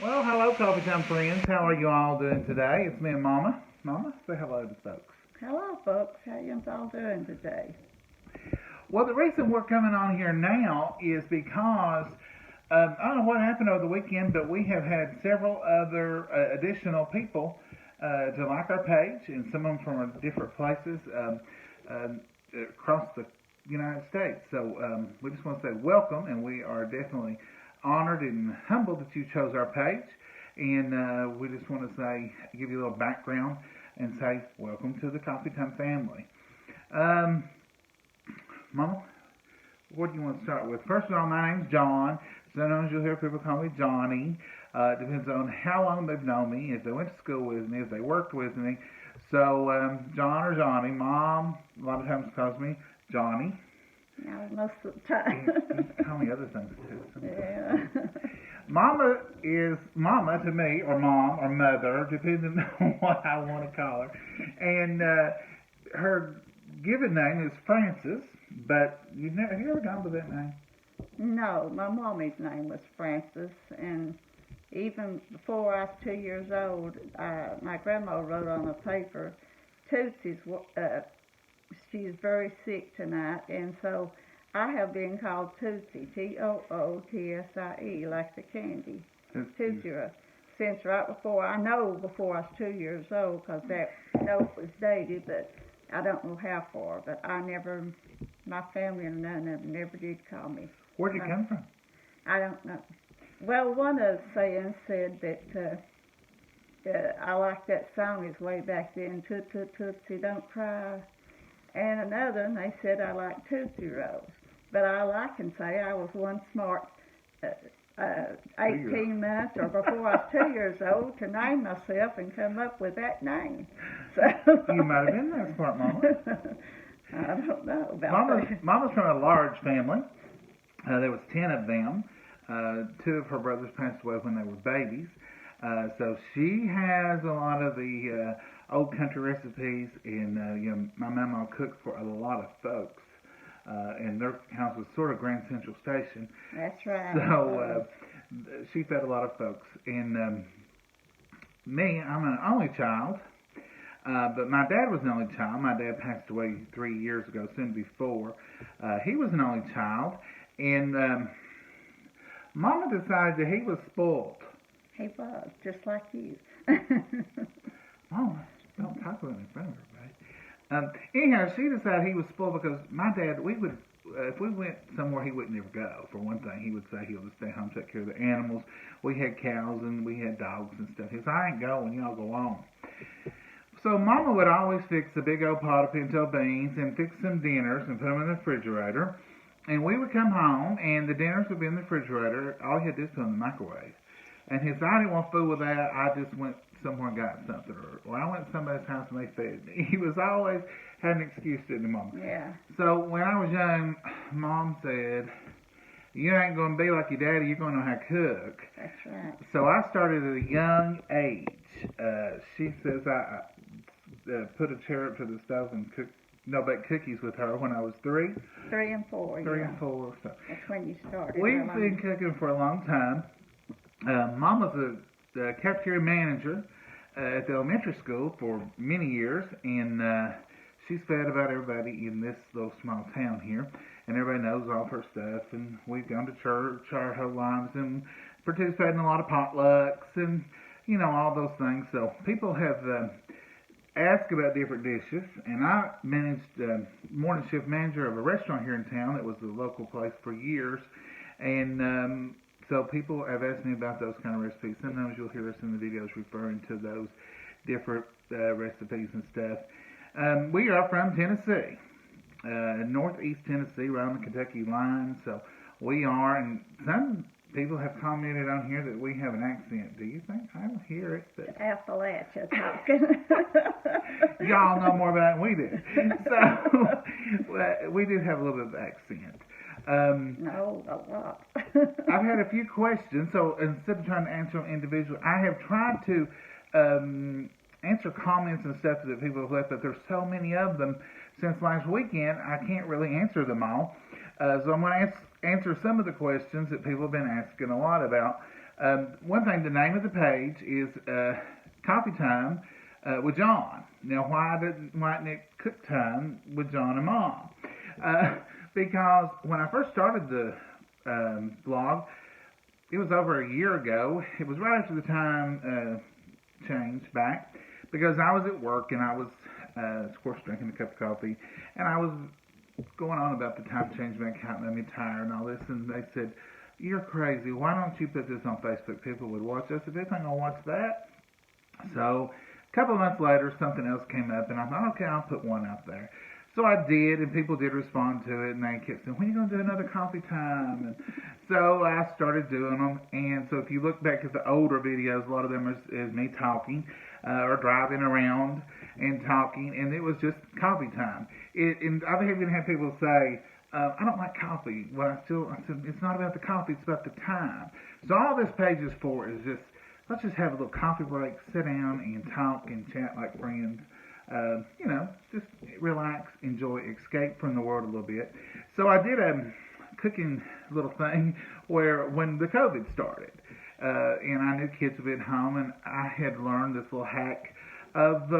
Well, hello, Coffee Time friends. How are you all doing today? It's me and Mama. Mama, say hello to folks. Hello, folks. How you all doing today? Well, the reason we're coming on here now is because I don't know what happened over the weekend, but we have had several other additional people to like our page, and some of them from different places across the United States. So we just want to say welcome, and we are definitely honored and humbled that you chose our page. And we just want to say, give you a little background and say, welcome to the Coffee Time family. Um, Mama, what do you want to start with? First of all, my name's John. Sometimes you'll hear people call me Johnny. It depends on how long they've known me, if they went to school with me, if they worked with me. So, John or Johnny. Mom, a lot of times calls me Johnny. No, most of the time. You call me other things too. Yeah. Mama is Mama to me, or Mom, or Mother, depending on what I want to call her. And her given name is Frances, but have you ever gone with that name? No, my mommy's name was Frances, and even before I was 2 years old, my grandma wrote on a paper, Tootsie's, she's very sick tonight, and so I have been called Tootsie, Tootsie, like the candy, Tootsie, since right before, before I was 2 years old, because that note was dated, but I don't know how far, but my family and none of them never did call me. Where'd you come from? I don't know. Well, one of the sayings said that I like that song is way back then, Tootsie, don't cry. And another, and they said I like Tootsie Rolls. But all I can say, I was one smart 18 months or before I was 2 years old to name myself and come up with that name. So You might have been that smart, Mama. I don't know about that. Mama's from a large family. There was 10 of them. 2 of her brothers passed away when they were babies. So she has a lot of the old country recipes, and my mama cooked for a lot of folks. And their house was sort of Grand Central Station. That's right. So she fed a lot of folks. And me, I'm an only child. But my dad was an only child. My dad passed away 3 years ago, soon to be 4. He was an only child. And Mama decided that he was spoiled. He was, just like you. Mama, don't talk about it in front of everybody. Anyhow, she decided he was spoiled because my dad, if we went somewhere, he would never go. For one thing, he would say he'll just stay home, take care of the animals. We had cows and we had dogs and stuff. He said, I ain't going, y'all go on. So Mama would always fix a big old pot of pinto beans and fix some dinners and put them in the refrigerator. And we would come home, and the dinners would be in the refrigerator. All you had to do is put them in the microwave. And he said, I didn't want food with that. I just went somewhere and got something. Or I went to somebody's house and they fed me. He was always had an excuse, didn't he, Mom? Yeah. So when I was young, Mom said, you ain't going to be like your daddy. You're going to know how to cook. That's right. So I started at a young age. She says I put a chair up to the stove and baked cookies with her when I was 3. 3 and 4. 3 and 4. So that's when you started. we've been cooking for a long time. Mama's a cafeteria manager at the elementary school for many years, and she's fed about everybody in this little small town here, and everybody knows all of her stuff, and we've gone to church our whole lives and participated in a lot of potlucks and, all those things. So people have asked about different dishes, and I managed morning shift manager of a restaurant here in town that was a local place for years, and so people have asked me about those kind of recipes. Sometimes you'll hear us in the videos referring to those different recipes and stuff. We are from Tennessee, northeast Tennessee, right on the Kentucky line. So we are, and some people have commented on here that we have an accent. Do you think? I don't hear it. But Appalachia talking. y'all know more about it than we do. So we do have a little bit of accent. No, a lot. I've had a few questions, so instead of trying to answer them individually, I have tried to answer comments and stuff that people have left, but there's so many of them since last weekend, I can't really answer them all. So I'm going to answer some of the questions that people have been asking a lot about. One thing, the name of the page is Coffee Time with John. Now, why didn't it Cook Time with John and Mom? Because when I first started the blog, it was over a year ago. It was right after the time changed back, because I was at work and I was, of course, drinking a cup of coffee, and I was going on about the time change back, how it made me tired and all this, and they said, "You're crazy. Why don't you put this on Facebook? People would watch us." I said, "They think I'll watch that." So a couple of months later, something else came up, and I thought, okay, I'll put one out there. So I did, and people did respond to it, and they kept saying, "When are you going to do another coffee time?" And so I started doing them, and so if you look back at the older videos, a lot of them is me talking or driving around and talking, and it was just coffee time. And I've even had people say, "I don't like coffee." Well, I said, it's not about the coffee, it's about the time. So all this page is for is just, let's just have a little coffee break, sit down and talk and chat like friends. Just relax, enjoy, escape from the world a little bit. So I did a cooking little thing where when the COVID started, and I knew kids would be at home, and I had learned this little hack of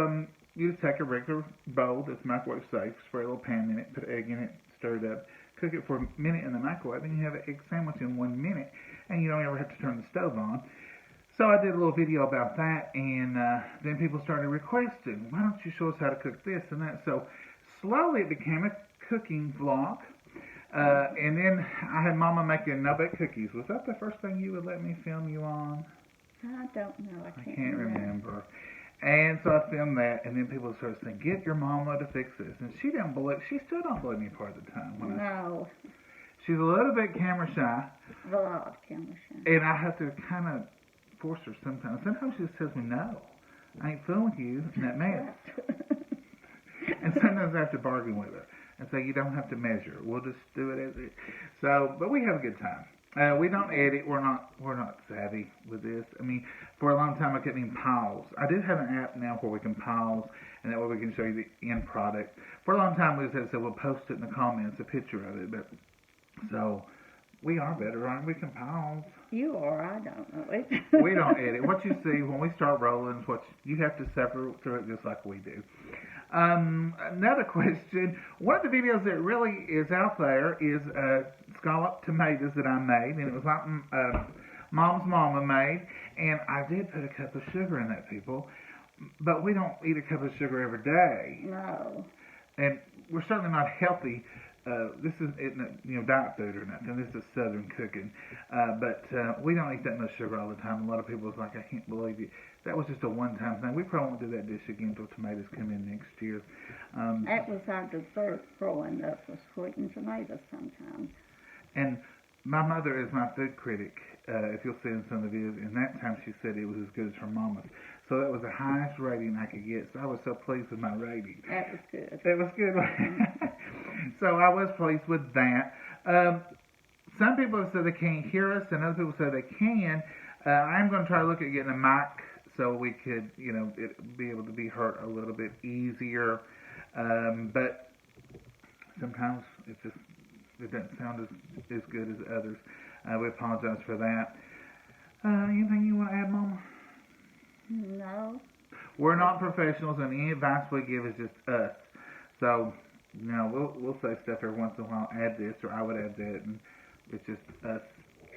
you just take a regular bowl that's microwave safe, spray a little pan in it, put an egg in it, stir it up, cook it for a minute in the microwave, and you have an egg sandwich in 1 minute, and you don't ever have to turn the stove on. So I did a little video about that, and then people started requesting, "Why don't you show us how to cook this and that?" So slowly it became a cooking vlog, and then I had Mama making no-bake cookies. Was that the first thing you would let me film you on? I don't know. I can't remember. And so I filmed that, and then people started saying, "Get your mama to fix this." And she still don't believe me part of the time. No. She's a little bit camera shy. A lot camera shy. And I have to kind of force her sometimes. Sometimes she just tells me, "No, I ain't fooling you in that mess." And sometimes I have to bargain with her and say, "You don't have to measure. We'll just do it as it." So, but we have a good time. We don't edit. We're not savvy with this. I mean, for a long time I couldn't even pause. I do have an app now where we can pause, and that way we can show you the end product. For a long time we just had to say, "We'll post it in the comments, a picture of it." But so we are better, aren't we? We can pause. You are. I don't know. We don't edit. What you see when we start rolling is what you have to suffer through it just like we do. Another question. One of the videos that really is out there is scalloped tomatoes that I made, and it was like Mom's mama made, and I did put a cup of sugar in that, people, but we don't eat a cup of sugar every day. No. And we're certainly not healthy. This isn't diet food or nothing. This is Southern cooking, but we don't eat that much sugar all the time. A lot of people is like, "I can't believe you." That was just a one-time thing. We probably won't do that dish again until tomatoes come in next year. That was our dessert growing up, was sweetened tomatoes sometimes. And my mother is my food critic, if you'll see in some of the videos, and that time she said it was as good as her mama's. So that was the highest rating I could get, so I was so pleased with my rating. That was good. That was good. So I was pleased with that. Some people have said they can't hear us, and other people say they can. I'm going to try to look at getting a mic so we could, be able to be heard a little bit easier. But sometimes it doesn't sound as good as others. We apologize for that. Anything you want to add, Mama? No. We're not professionals, and any advice we give is just us. So, we'll say stuff every once in a while. Add this, or I would add that, and it's just us.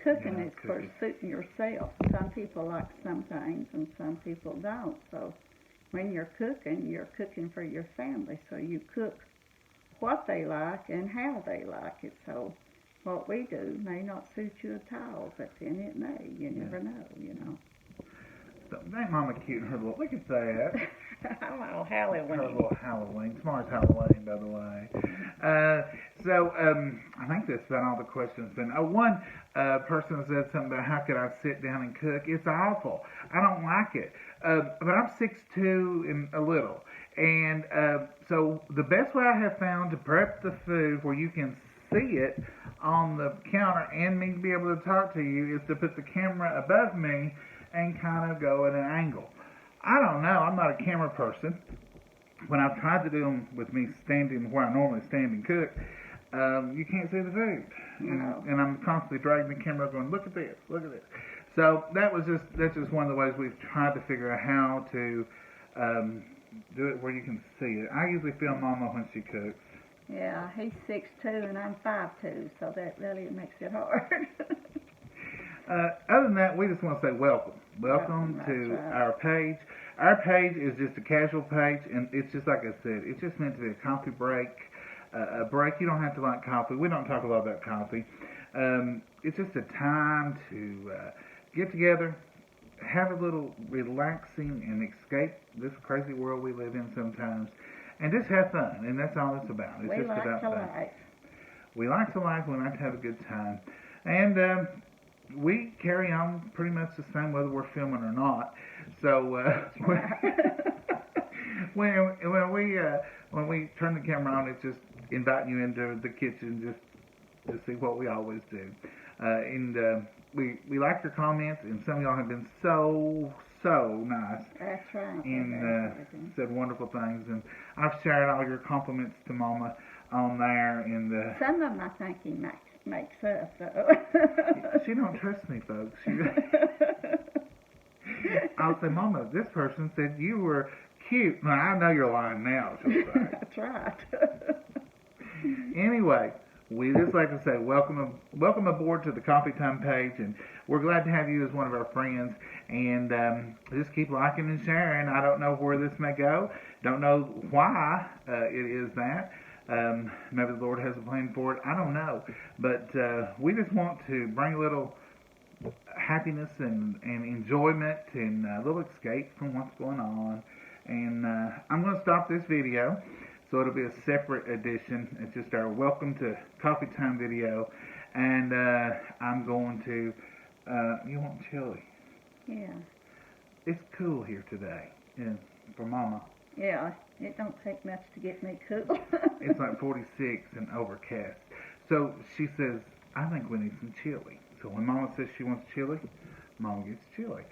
Cooking is for suiting yourself. Some people like some things, and some people don't. So, when you're cooking for your family. So you cook what they like and how they like it. So, what we do may not suit you at all, but then it may. You never know. So, ain't Mama cute in her little, look at that. Hello, Halloween. Her little Halloween. Tomorrow's Halloween, by the way. I think that's about all the questions. And one person said something about how could I sit down and cook. It's awful. I don't like it. But I'm 6'2" and a little. And so the best way I have found to prep the food where you can see it on the counter and me be able to talk to you is to put the camera above me and kind of go at an angle. I don't know. I'm not a camera person. When I've tried to do them with me standing where I normally stand and cook, you can't see the food. No. And I'm constantly dragging the camera going, look at this, look at this. So that's just one of the ways we've tried to figure out how to do it where you can see it. I usually film Mama when she cooks. Yeah, he's 6'2" and I'm 5'2", so that really makes it hard. Other than that, we just want to say welcome. Welcome to right. our page. Our page is just a casual page, and it's just like I said, it's just meant to be a coffee break. A break. You don't have to like coffee. We don't talk a lot about coffee. It's just a time to get together, have a little relaxing, and escape this crazy world we live in sometimes, and just have fun. And that's all it's about. It's We just like about to fun. laugh. We like to laugh. We like to have a good time, and we carry on pretty much the same whether we're filming or not. So when we turn the camera on, it's just inviting you into the kitchen just to see what we always do. We like your comments, and some of y'all have been so nice That's right. and said wonderful things. And I've shared all your compliments to Mama on there. And some of them I think he makes up, though. she don't trust me, folks. I'll say, Mama, this person said you were cute. Now, I know you're lying now, she'll say. That's right. Anyway, we just like to say welcome aboard to the Coffee Time page, and we're glad to have you as one of our friends. And just keep liking and sharing. I don't know where this may go. Don't know why it is that. Maybe the Lord has a plan for it. I don't know. But we just want to bring a little happiness and enjoyment and a little escape from what's going on. And I'm going to stop this video. So it'll be a separate edition. It's just our welcome to Coffee Time video. And I'm going to, you want chili? Yeah. It's cool here today, for Mama. Yeah, it don't take much to get me cool. It's like 46 and overcast. So she says, I think we need some chili. So when Mama says she wants chili, Mama gets chili.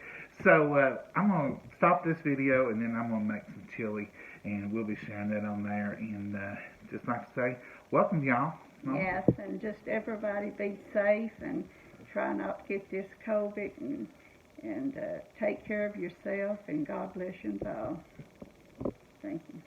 So I'm going to stop this video, and then I'm going to make some chili, and we'll be sharing that on there. And just like to say, welcome, y'all. Yes, and just everybody be safe and try not to get this COVID, and take care of yourself, and God bless you all. Thank you.